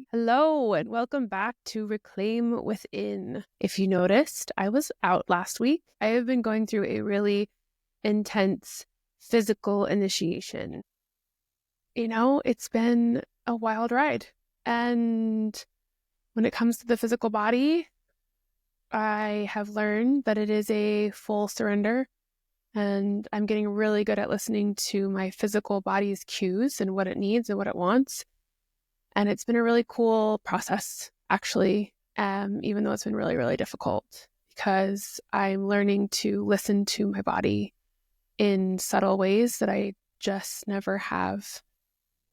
Hello, and welcome back to Reclaim Within. If you noticed, I was out last week. I have been going through a really intense physical initiation. It's been a wild ride. And when it comes to the physical body, I have learned that it is a full surrender. And I'm getting really good at listening to my physical body's cues and what it needs and what it wants. And it's been a really cool process, actually, even though it's been really, really difficult, because I'm learning to listen to my body in subtle ways that I just never have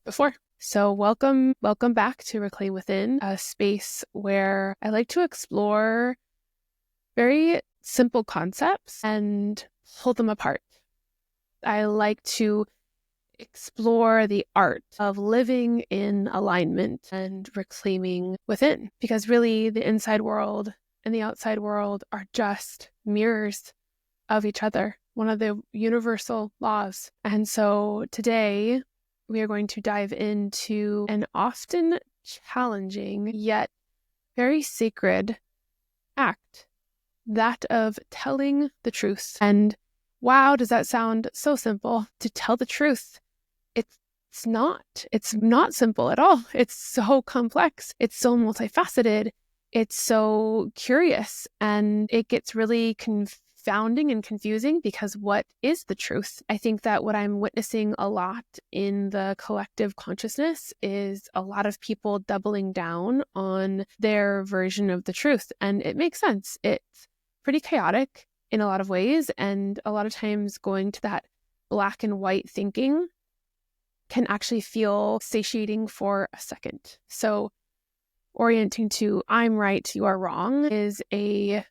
before. So welcome back to Reclaim Within, a space where I like to explore very simple concepts and pull them apart. I like to explore the art of living in alignment and reclaiming within, because really the inside world and the outside world are just mirrors of each other, one of the universal laws. And so today we are going to dive into an often challenging yet very sacred act, that of telling the truth. And wow, does that sound so simple, to tell the truth? It's not. It's not simple at all. It's so complex. It's so multifaceted. It's so curious. And it gets really confounding and confusing, because what is the truth? I think that what I'm witnessing a lot in the collective consciousness is a lot of people doubling down on their version of the truth. And it makes sense. It's pretty chaotic in a lot of ways. And a lot of times going to that black and white thinking can actually feel satiating for a second. So orienting to I'm right, you are wrong is a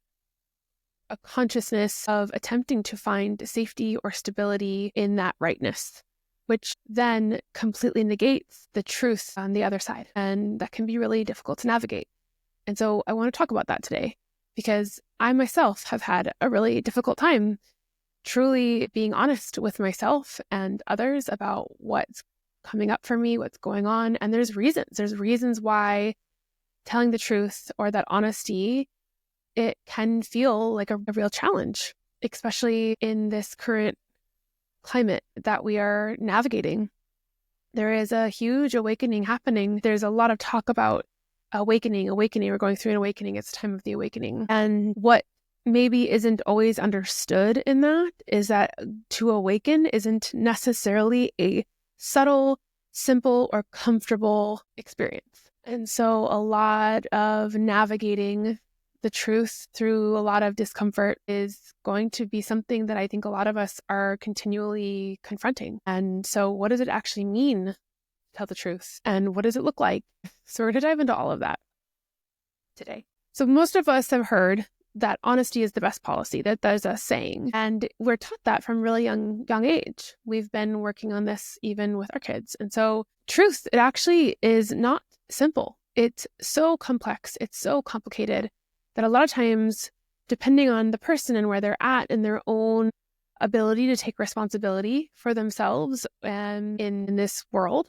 consciousness of attempting to find safety or stability in that rightness, which then completely negates the truth on the other side. And that can be really difficult to navigate. And so I want to talk about that today, because I myself have had a really difficult time truly being honest with myself and others about what's coming up for me, what's going on. And there's reasons why telling the truth or that honesty, it can feel like a real challenge, especially in this current climate that we are navigating. There is a huge awakening happening. There's a lot of talk about awakening. We're going through an awakening. It's the time of the awakening. And what maybe isn't always understood in that is that to awaken isn't necessarily a subtle, simple, or comfortable experience. And so a lot of navigating the truth through a lot of discomfort is going to be something that I think a lot of us are continually confronting. And so what does it actually mean to tell the truth? And what does it look like? So we're going to dive into all of that today. So most of us have heard that honesty is the best policy, that there's a saying. And we're taught that from really young age. We've been working on this even with our kids. And so truth, it actually is not simple. It's so complex. It's so complicated that a lot of times, depending on the person and where they're at in their own ability to take responsibility for themselves and in this world,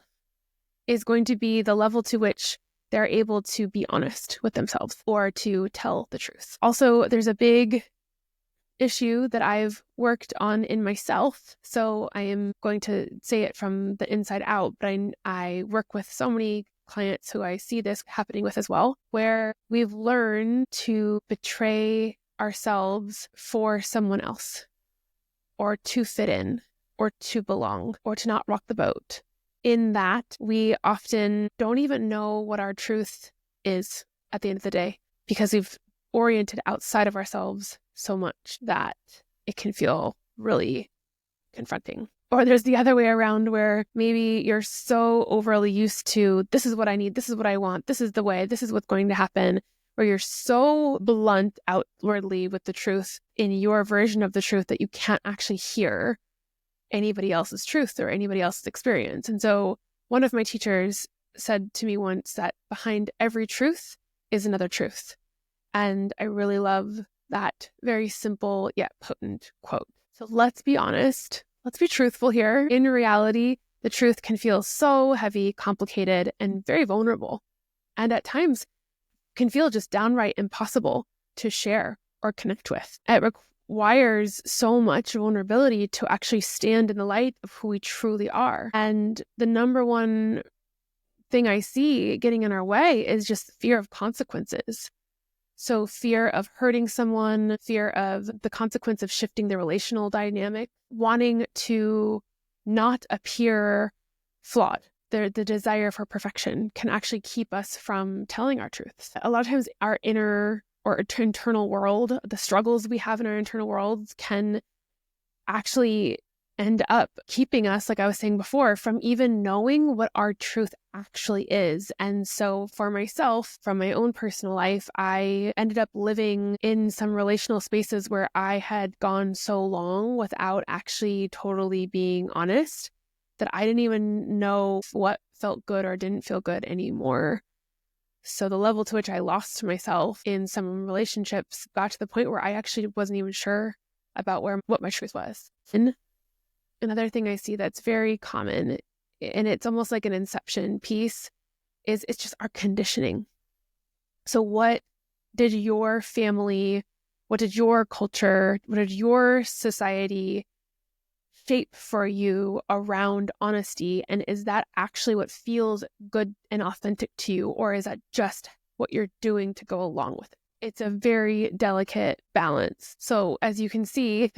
is going to be the level to which they're able to be honest with themselves or to tell the truth. Also, there's a big issue that I've worked on in myself. So I am going to say it from the inside out, but I work with so many clients who I see this happening with as well, where we've learned to betray ourselves for someone else, or to fit in, or to belong, or to not rock the boat. In that, we often don't even know what our truth is at the end of the day, because we've oriented outside of ourselves so much that it can feel really confronting. Or there's the other way around, where maybe you're so overly used to, this is what I need, this is what I want, this is the way, this is what's going to happen, where you're so blunt outwardly with the truth in your version of the truth that you can't actually hear anybody else's truth or anybody else's experience. And so one of my teachers said to me once that behind every truth is another truth. And I really love that very simple yet potent quote. So let's be honest. Let's be truthful here. In reality, the truth can feel so heavy, complicated, and very vulnerable. and at times can feel just downright impossible to share or connect with. It requires so much vulnerability to actually stand in the light of who we truly are. And the number one thing I see getting in our way is just fear of consequences. So fear of hurting someone, fear of the consequence of shifting the relational dynamic, wanting to not appear flawed. The desire for perfection can actually keep us from telling our truths. A lot of times our inner or internal world, the struggles we have in our internal worlds can actually end up keeping us, like I was saying before, from even knowing what our truth actually is. And so for myself, from my own personal life, I ended up living in some relational spaces where I had gone so long without actually totally being honest that I didn't even know what felt good or didn't feel good anymore. So the level to which I lost myself in some relationships got to the point where I actually wasn't even sure about what my truth was. And another thing I see that's very common, and it's almost like an inception piece, is it's just our conditioning. So what did your family, what did your culture, what did your society shape for you around honesty? And is that actually what feels good and authentic to you? Or is that just what you're doing to go along with it? It's a very delicate balance. So as you can see,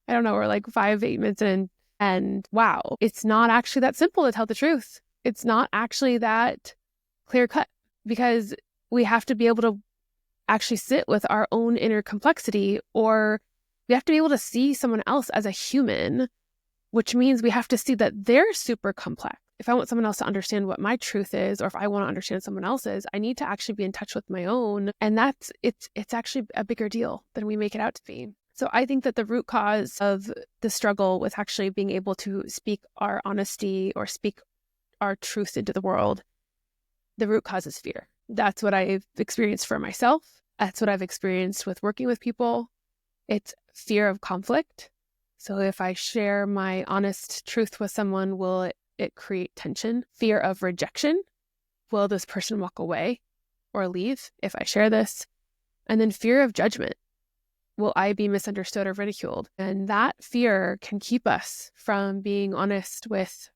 I don't know, we're like 5-8 minutes in, and wow, it's not actually that simple to tell the truth. It's not actually that clear cut, because we have to be able to actually sit with our own inner complexity, or we have to be able to see someone else as a human, which means we have to see that they're super complex. If I want someone else to understand what my truth is, or if I want to understand someone else's, I need to actually be in touch with my own. And it's actually a bigger deal than we make it out to be. So I think that the root cause of the struggle with actually being able to speak our honesty or speak our truth into the world, the root cause is fear. That's what I've experienced for myself. That's what I've experienced with working with people. It's fear of conflict. So if I share my honest truth with someone, will it create tension? Fear of rejection. Will this person walk away or leave if I share this? And then fear of judgment. Will I be misunderstood or ridiculed? And that fear can keep us from being honest with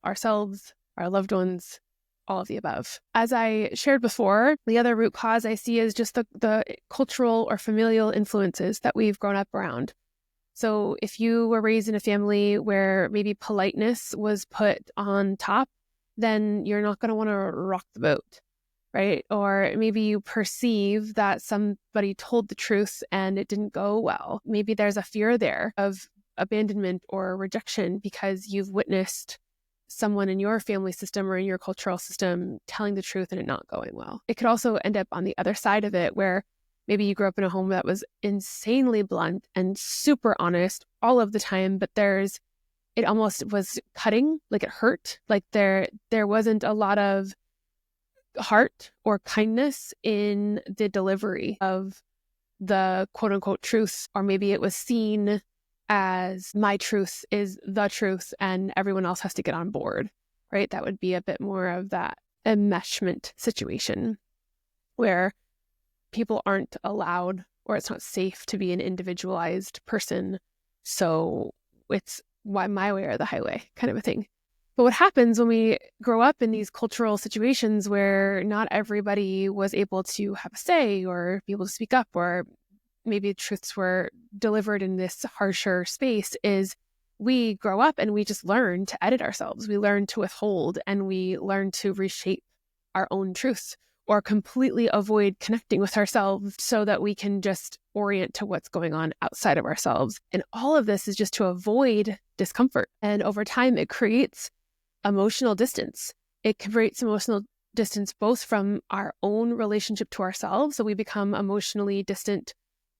ourselves, our loved ones, all of the above. As I shared before, the other root cause I see is just the cultural or familial influences that we've grown up around. So if you were raised in a family where maybe politeness was put on top, then you're not going to want to rock the boat, right? Or maybe you perceive that somebody told the truth and it didn't go well. Maybe there's a fear there of abandonment or rejection because you've witnessed someone in your family system or in your cultural system telling the truth and it not going well. It could also end up on the other side of it, where maybe you grew up in a home that was insanely blunt and super honest all of the time, but it almost was cutting, like it hurt. Like there wasn't a lot of heart or kindness in the delivery of the quote unquote truth, or maybe it was seen as my truth is the truth and everyone else has to get on board, right? That would be a bit more of that enmeshment situation where people aren't allowed, or it's not safe to be an individualized person. So it's my way or the highway kind of a thing. But what happens when we grow up in these cultural situations where not everybody was able to have a say or be able to speak up, or maybe truths were delivered in this harsher space, is we grow up and we just learn to edit ourselves. We learn to withhold, and we learn to reshape our own truths, or completely avoid connecting with ourselves so that we can just orient to what's going on outside of ourselves. And all of this is just to avoid discomfort. And over time, it creates emotional distance. It creates emotional distance both from our own relationship to ourselves. So we become emotionally distant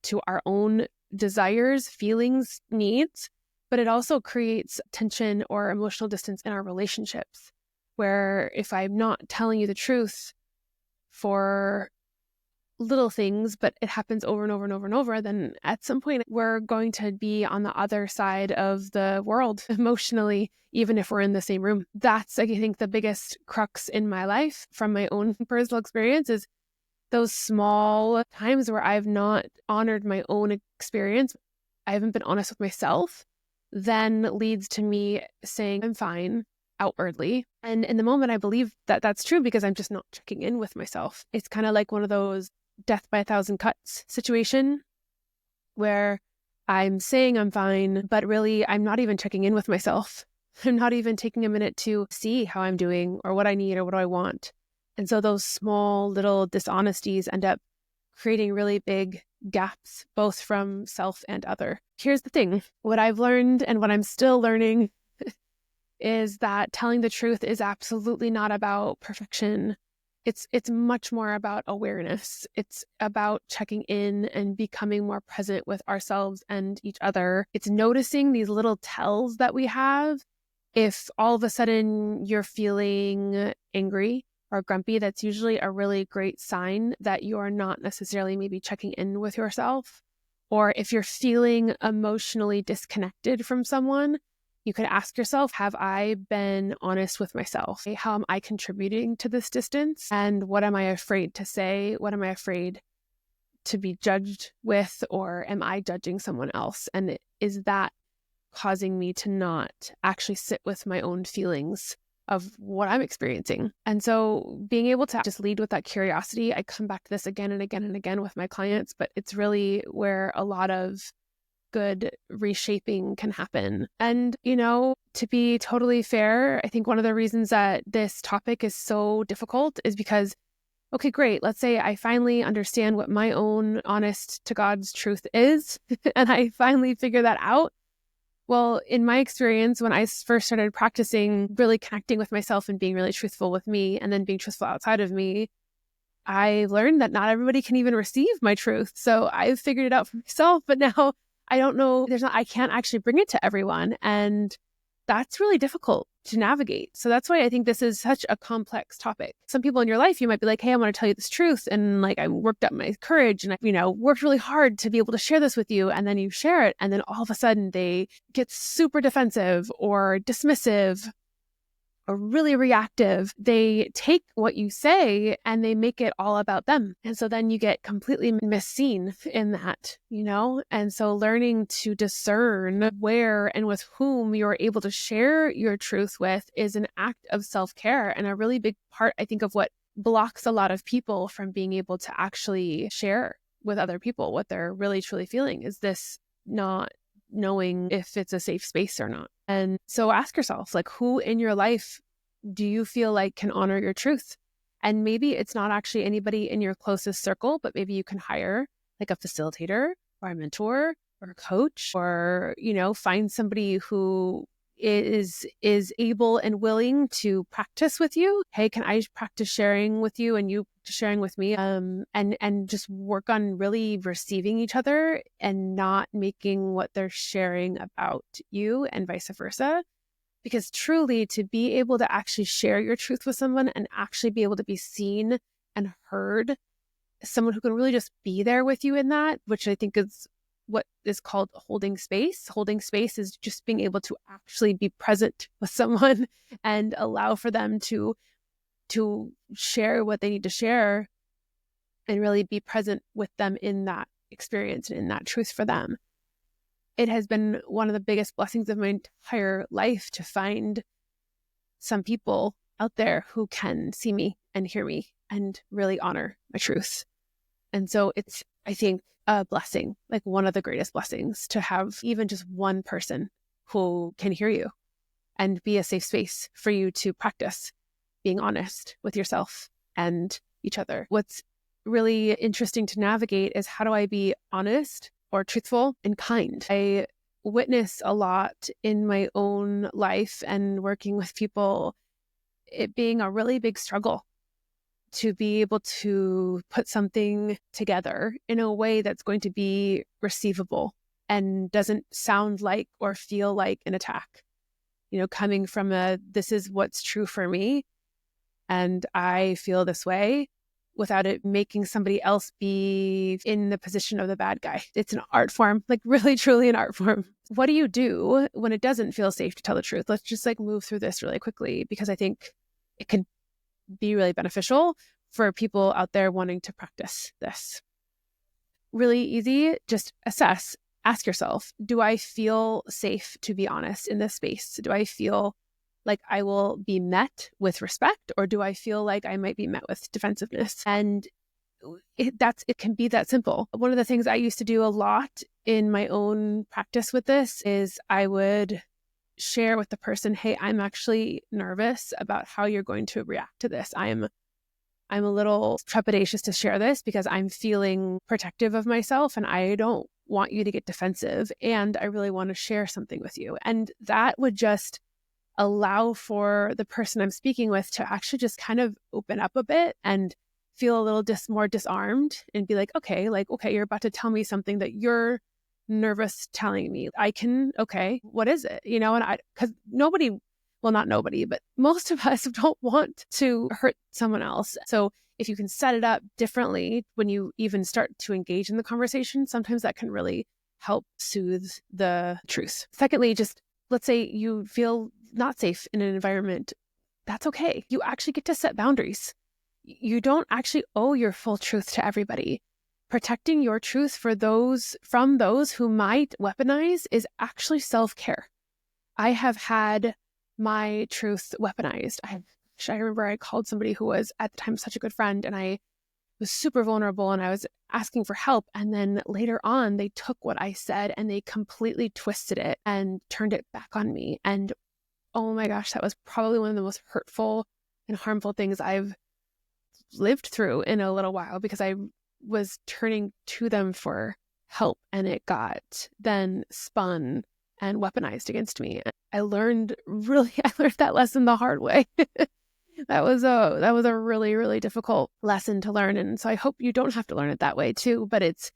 to our own desires, feelings, needs, but it also creates tension or emotional distance in our relationships, where if I'm not telling you the truth for little things, but it happens over and over and over and over, then at some point we're going to be on the other side of the world emotionally, even if we're in the same room. That's, I think, the biggest crux in my life from my own personal experience is those small times where I've not honored my own experience. I haven't been honest with myself, then leads to me saying I'm fine outwardly. And in the moment, I believe that that's true because I'm just not checking in with myself. It's kind of like one of those death by a thousand cuts situation where I'm saying I'm fine, but really I'm not even checking in with myself. I'm not even taking a minute to see how I'm doing or what I need or what do I want. And so those small little dishonesties end up creating really big gaps, both from self and other. Here's the thing. What I've learned and what I'm still learning is that telling the truth is absolutely not about perfection. It's much more about awareness. It's about checking in and becoming more present with ourselves and each other. It's noticing these little tells that we have. If all of a sudden you're feeling angry or grumpy, that's usually a really great sign that you are not necessarily maybe checking in with yourself. Or if you're feeling emotionally disconnected from someone, you could ask yourself, have I been honest with myself? How am I contributing to this distance? And what am I afraid to say? What am I afraid to be judged with? Or am I judging someone else? And is that causing me to not actually sit with my own feelings of what I'm experiencing? And so being able to just lead with that curiosity, I come back to this again and again and again with my clients, but it's really where a lot of good reshaping can happen. And, to be totally fair, I think one of the reasons that this topic is so difficult is because, okay, great. Let's say I finally understand what my own honest to God's truth is, and I finally figure that out. Well, in my experience, when I first started practicing really connecting with myself and being really truthful with me and then being truthful outside of me, I learned that not everybody can even receive my truth. So I've figured it out for myself, but now I don't know, I can't actually bring it to everyone. And that's really difficult to navigate. So that's why I think this is such a complex topic. Some people in your life, you might be like, hey, I want to tell you this truth. And I worked up my courage and I, worked really hard to be able to share this with you. And then you share it. And then all of a sudden they get super defensive or dismissive or really reactive. They take what you say and they make it all about them. And so then you get completely misseen in that, And so learning to discern where and with whom you're able to share your truth with is an act of self-care and a really big part, I think, of what blocks a lot of people from being able to actually share with other people what they're really truly feeling is this not knowing if it's a safe space or not. And so ask yourself, who in your life do you feel like can honor your truth? And maybe it's not actually anybody in your closest circle, but maybe you can hire a facilitator or a mentor or a coach or, find somebody who is able and willing to practice with you. Hey, can I practice sharing with you and you sharing with me? And just work on really receiving each other and not making what they're sharing about you and vice versa. Because truly, to be able to actually share your truth with someone and actually be able to be seen and heard, someone who can really just be there with you in that, which I think is what is called holding space. Holding space is just being able to actually be present with someone and allow for them to share what they need to share and really be present with them in that experience and in that truth for them. It has been one of the biggest blessings of my entire life to find some people out there who can see me and hear me and really honor my truth. And so it's, I think, a blessing, one of the greatest blessings to have even just one person who can hear you and be a safe space for you to practice being honest with yourself and each other. What's really interesting to navigate is how do I be honest or truthful and kind? I witness a lot in my own life and working with people, it being a really big struggle to be able to put something together in a way that's going to be receivable and doesn't sound like or feel like an attack. Coming from this is what's true for me and I feel this way without it making somebody else be in the position of the bad guy. It's an art form, like really, truly an art form. What do you do when it doesn't feel safe to tell the truth? Let's just like move through this really quickly, because I think it can be really beneficial for people out there wanting to practice this. Really easy, just assess, ask yourself, do I feel safe to be honest in this space? Do I feel like I will be met with respect, or do I feel like I might be met with defensiveness? And it can be that simple. One of the things I used to do a lot in my own practice with this is I would share with the person, hey, I'm actually nervous about how you're going to react to this. I'm a little trepidatious to share this because I'm feeling protective of myself and I don't want you to get defensive, and I really want to share something with you. And that would just allow for the person I'm speaking with to actually just kind of open up a bit and feel a little more disarmed and be like, okay, you're about to tell me something that you're nervous telling me. Okay, what is it? And because not nobody, but most of us don't want to hurt someone else. So if you can set it up differently when you even start to engage in the conversation, sometimes that can really help soothe the truth. Secondly, just let's say you feel not safe in an environment. That's okay. You actually get to set boundaries. You don't actually owe your full truth to everybody. Protecting your truth from those who might weaponize is actually self-care. I have had my truth weaponized. I remember I called somebody who was at the time such a good friend, and I was super vulnerable and I was asking for help. And then later on, they took what I said and they completely twisted it and turned it back on me. And oh my gosh, that was probably one of the most hurtful and harmful things I've lived through in a little while, because I was turning to them for help and it got then spun and weaponized against me. I learned that lesson the hard way. That was a really, really difficult lesson to learn. And so I hope you don't have to learn it that way too, but it's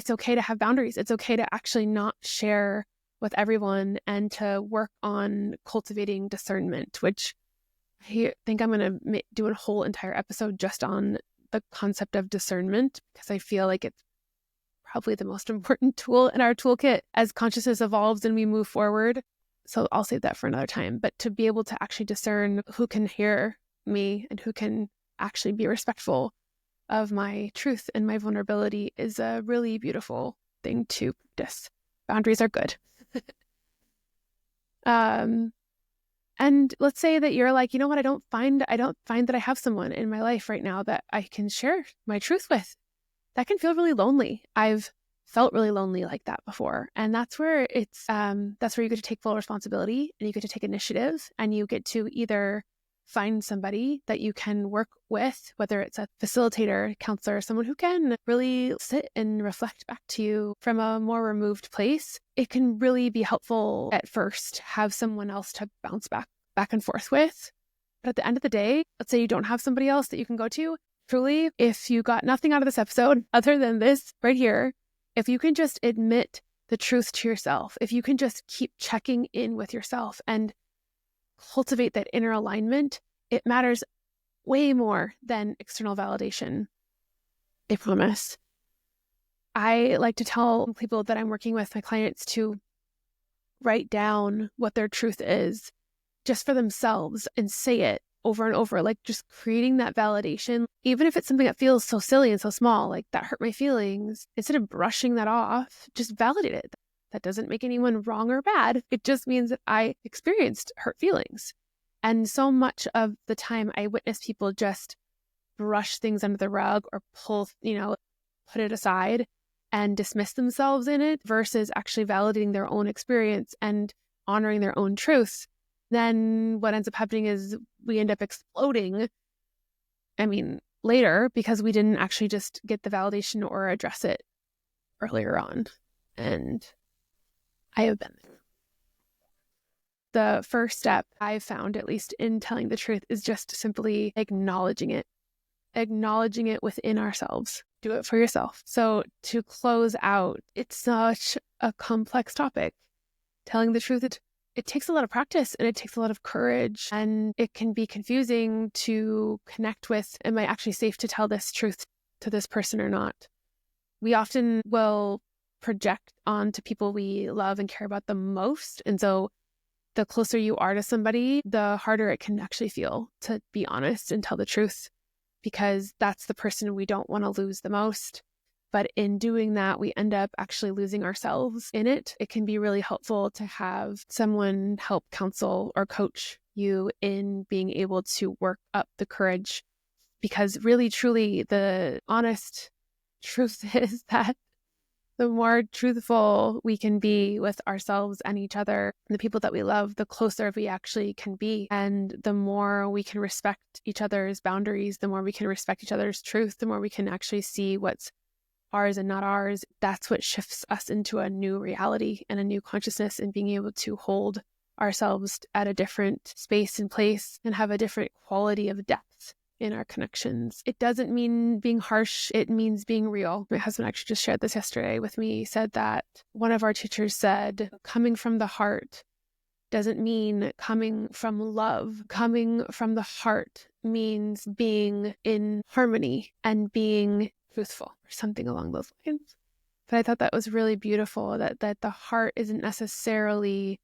okay to have boundaries. It's okay to actually not share with everyone and to work on cultivating discernment, which I think I'm going to do a whole entire episode just on the concept of discernment, because I feel like it's probably the most important tool in our toolkit as consciousness evolves and we move forward. So I'll save that for another time. But to be able to actually discern who can hear me and who can actually be respectful of my truth and my vulnerability is a really beautiful thing to practice. Boundaries are good. And let's say that you're like, you know what, I don't find that I have someone in my life right now that I can share my truth with. That can feel really lonely. I've felt really lonely like that before. And that's where you get to take full responsibility and you get to take initiative, and you get to either find somebody that you can work with, whether it's a facilitator, counselor, someone who can really sit and reflect back to you from a more removed place. It can really be helpful at first to have someone else to bounce back and forth with. But at the end of the day, let's say you don't have somebody else that you can go to. Truly, if you got nothing out of this episode other than this right here, if you can just admit the truth to yourself, if you can just keep checking in with yourself and cultivate that inner alignment, it matters way more than external validation. I promise. I like to tell people that I'm working with, my clients, to write down what their truth is just for themselves and say it over and over, like just creating that validation. Even if it's something that feels so silly and so small, like that hurt my feelings, instead of brushing that off, just validate it. That doesn't make anyone wrong or bad. It just means that I experienced hurt feelings. And so much of the time I witness people just brush things under the rug or put it aside and dismiss themselves in it versus actually validating their own experience and honoring their own truth. Then what ends up happening is we end up exploding, later, because we didn't actually just get the validation or address it earlier on. And I have been there. The first step I've found, at least in telling the truth, is just simply acknowledging it within ourselves. Do it for yourself. So to close out, it's such a complex topic. Telling the truth, it takes a lot of practice and it takes a lot of courage, and it can be confusing to connect with, am I actually safe to tell this truth to this person or not? We often will project onto people we love and care about the most. And so the closer you are to somebody, the harder it can actually feel to be honest and tell the truth, because that's the person we don't want to lose the most. But in doing that, we end up actually losing ourselves in it. It can be really helpful to have someone help counsel or coach you in being able to work up the courage, because really, truly, the honest truth is that the more truthful we can be with ourselves and each other, the people that we love, the closer we actually can be. And the more we can respect each other's boundaries, the more we can respect each other's truth, the more we can actually see what's ours and not ours. That's what shifts us into a new reality and a new consciousness, and being able to hold ourselves at a different space and place and have a different quality of depth in our connections. It doesn't mean being harsh. It means being real. My husband actually just shared this yesterday with me. He said that one of our teachers said, coming from the heart doesn't mean coming from love. Coming from the heart means being in harmony and being truthful, or something along those lines. But I thought that was really beautiful, that the heart isn't necessarily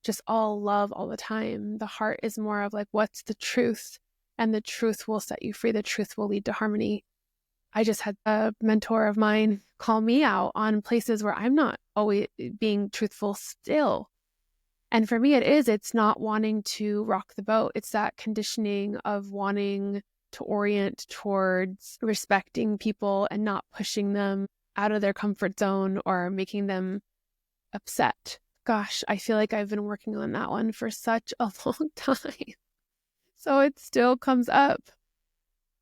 just all love all the time. The heart is more of like, what's the truth? And the truth will set you free. The truth will lead to harmony. I just had a mentor of mine call me out on places where I'm not always being truthful still. And for me, it's not wanting to rock the boat. It's that conditioning of wanting to orient towards respecting people and not pushing them out of their comfort zone or making them upset. Gosh, I feel like I've been working on that one for such a long time. So it still comes up.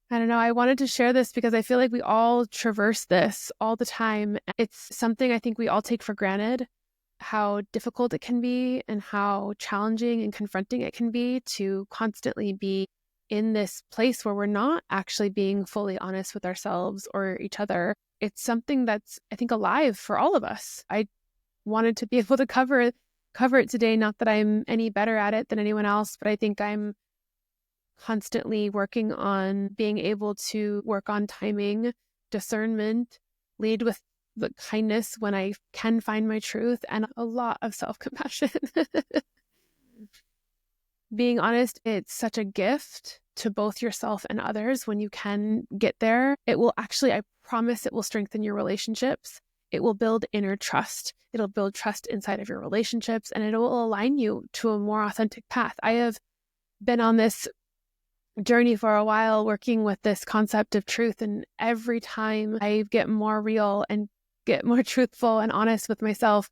I don't know. I wanted to share this because I feel like we all traverse this all the time. It's something I think we all take for granted, how difficult it can be and how challenging and confronting it can be to constantly be in this place where we're not actually being fully honest with ourselves or each other. It's something that's, I think, alive for all of us. I wanted to be able to cover it today. Not that I'm any better at it than anyone else, but I think I'm constantly working on being able to work on timing, discernment, lead with the kindness when I can find my truth, and a lot of self-compassion. Being honest, it's such a gift to both yourself and others when you can get there. It will actually, I promise, it will strengthen your relationships. It will build inner trust. It'll build trust inside of your relationships, and it will align you to a more authentic path. I have been on this journey for a while working with this concept of truth, and every time I get more real and get more truthful and honest with myself,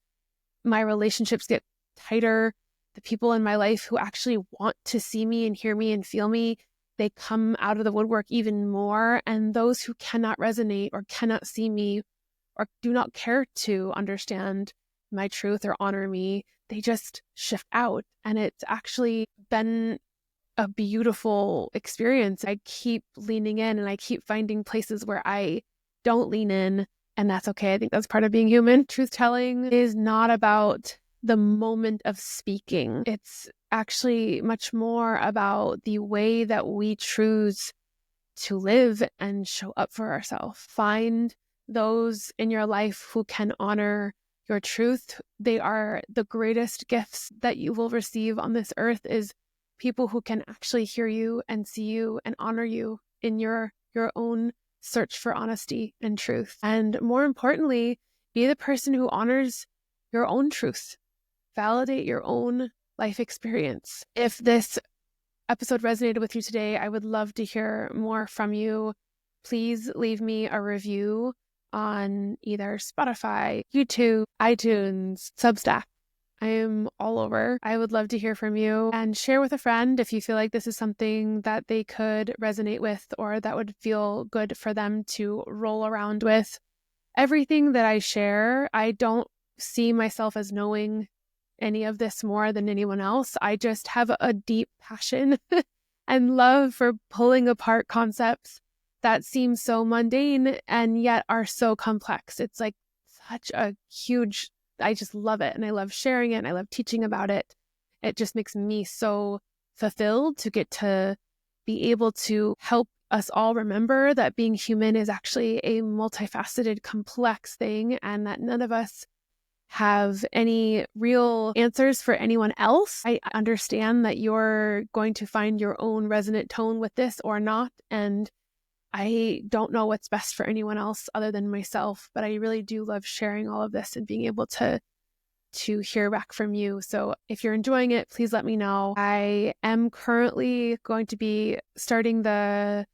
my relationships get tighter. The people in my life who actually want to see me and hear me and feel me, they come out of the woodwork even more. And those who cannot resonate or cannot see me or do not care to understand my truth or honor me, they just shift out. And it's actually been a beautiful experience. I keep leaning in and I keep finding places where I don't lean in, and that's okay. I think that's part of being human. Truth telling is not about the moment of speaking. It's actually much more about the way that we choose to live and show up for ourselves. Find those in your life who can honor your truth. They are the greatest gifts that you will receive on this earth, is people who can actually hear you and see you and honor you in your own search for honesty and truth. And more importantly, be the person who honors your own truth. Validate your own life experience. If this episode resonated with you today, I would love to hear more from you. Please leave me a review on either Spotify, YouTube, iTunes, Substack. I am all over. I would love to hear from you, and share with a friend if you feel like this is something that they could resonate with or that would feel good for them to roll around with. Everything that I share, I don't see myself as knowing any of this more than anyone else. I just have a deep passion and love for pulling apart concepts that seem so mundane and yet are so complex. It's like such a huge, I just love it. And I love sharing it. And I love teaching about it. it just makes me so fulfilled to get to be able to help us all remember that being human is actually a multifaceted, complex thing, and that none of us have any real answers for anyone else. I understand that you're going to find your own resonant tone with this or not, and I don't know what's best for anyone else other than myself, but I really do love sharing all of this and being able to hear back from you. So if you're enjoying it, please let me know. I am currently going to be starting the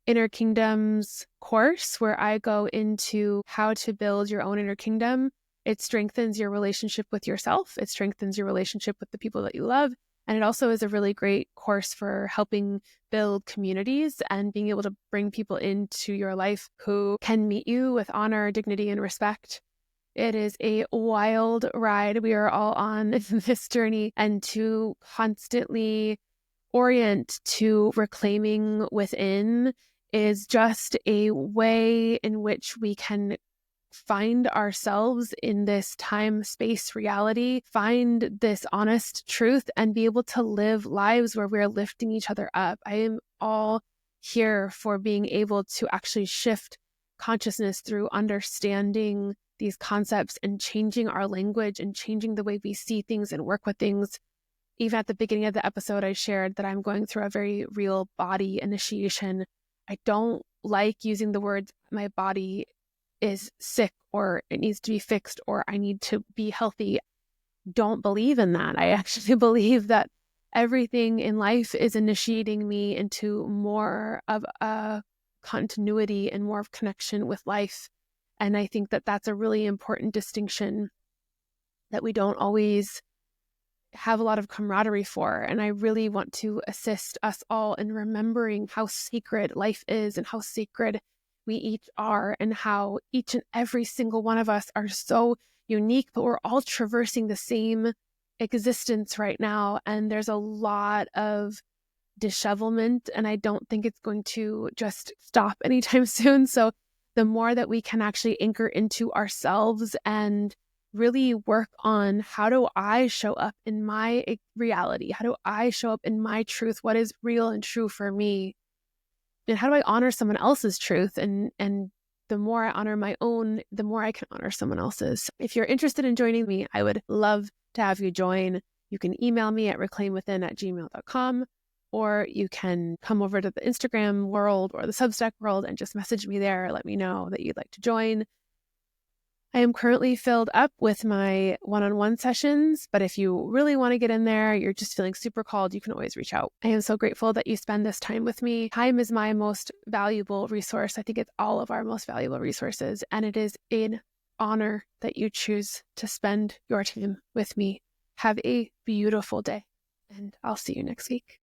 Inner Kingdoms course where I go into how to build your own inner kingdom. It strengthens your relationship with yourself. It strengthens your relationship with the people that you love. And it also is a really great course for helping build communities and being able to bring people into your life who can meet you with honor, dignity, and respect. It is a wild ride we are all on this journey, and to constantly orient to reclaiming within is just a way in which we can find ourselves in this time, space, reality, find this honest truth, and be able to live lives where we're lifting each other up. I am all here for being able to actually shift consciousness through understanding these concepts and changing our language and changing the way we see things and work with things. Even at the beginning of the episode, I shared that I'm going through a very real body initiation. I don't like using the words, my body is sick or it needs to be fixed or I need to be healthy. Don't believe in that. I actually believe that everything in life is initiating me into more of a continuity and more of connection with life. And I think that that's a really important distinction that we don't always have a lot of camaraderie for. And I really want to assist us all in remembering how sacred life is and how sacred we each are, and how each and every single one of us are so unique, but we're all traversing the same existence right now. And there's a lot of dishevelment, and I don't think it's going to just stop anytime soon. So the more that we can actually anchor into ourselves and really work on, how do I show up in my reality? How do I show up in my truth? What is real and true for me? And how do I honor someone else's truth? And the more I honor my own, the more I can honor someone else's. If you're interested in joining me, I would love to have you join. You can email me at reclaimwithin@gmail.com, or you can come over to the Instagram world or the Substack world and just message me there. Let me know that you'd like to join. I am currently filled up with my one-on-one sessions, but if you really want to get in there, you're just feeling super called, you can always reach out. I am so grateful that you spend this time with me. Time is my most valuable resource. I think it's all of our most valuable resources, and it is an honor that you choose to spend your time with me. Have a beautiful day, and I'll see you next week.